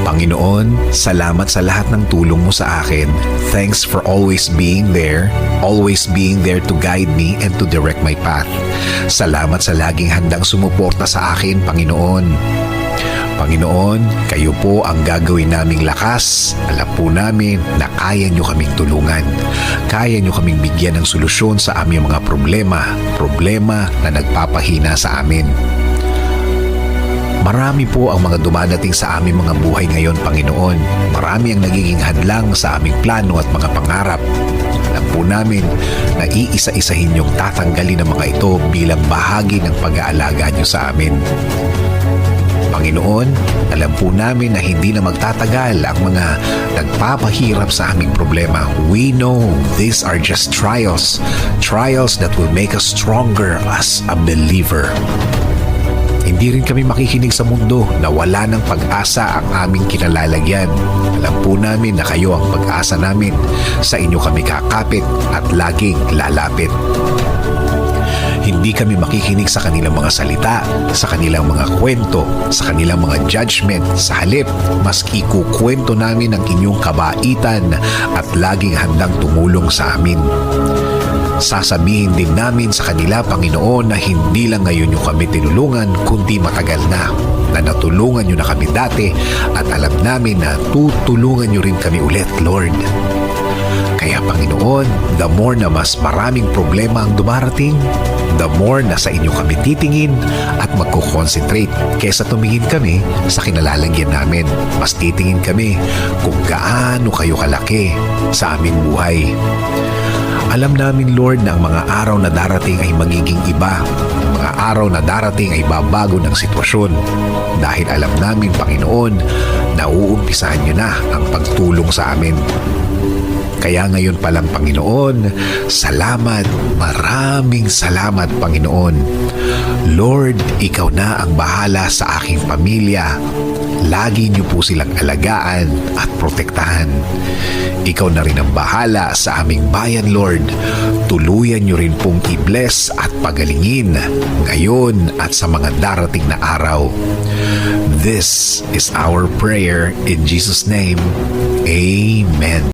Panginoon, salamat sa lahat ng tulong mo sa akin. Thanks for always being there to guide me and to direct my path. Salamat sa laging handang sumuporta sa akin, Panginoon. Panginoon, kayo po ang gagawin naming lakas. Alam po namin na kaya nyo kaming tulungan. Kaya nyo kaming bigyan ng solusyon sa aming mga problema na nagpapahina sa amin. Marami po ang mga dumadating sa aming mga buhay ngayon, Panginoon. Marami ang nagiging hadlang sa aming plano at mga pangarap. Alam po namin na iisa-isahin niyong tatanggalin ang mga ito bilang bahagi ng pag-aalaga niyo sa amin. Panginoon, alam po namin na hindi na magtatagal ang mga nagpapahirap sa aming problema. We know these are just trials that will make us stronger as a believer. Hindi rin kami makikinig sa mundo na wala ng pag-asa ang aming kinalalagyan. Alam po namin na kayo ang pag-asa namin. Sa inyo kami kakapit at laging lalapit. Hindi kami makikinig sa kanilang mga salita, sa kanilang mga kwento, sa kanilang mga judgment. Sa halip, mas ikukwento namin ang inyong kabaitan at laging handang tumulong sa amin. Sasabihin din namin sa kanila, Panginoon, na hindi lang ngayon nyo kami tinulungan, kundi matagal na natulungan nyo na kami dati at alam namin na tutulungan nyo rin kami ulit, Lord. Kaya Panginoon, the more na mas maraming problema ang dumarating, the more na sa inyo kami titingin at magkukonsentrate kaysa tumingin kami sa kinalalagyan namin. Mas titingin kami kung gaano kayo kalaki sa aming buhay. Alam namin, Lord, na ang mga araw na darating ay magiging iba. Ang mga araw na darating ay babago ng sitwasyon. Dahil alam namin, Panginoon, na uumpisahan niyo na ang pagtulong sa amin. Kaya ngayon pa lang, Panginoon, salamat, maraming salamat, Panginoon. Lord, ikaw na ang bahala sa aking pamilya. Lagi niyo po silang alagaan at protektahan. Ikaw na rin ang bahala sa aming bayan, Lord. Tuluyan niyo rin pong i-bless at pagalingin ngayon at sa mga darating na araw. This is our prayer in Jesus' name. Amen.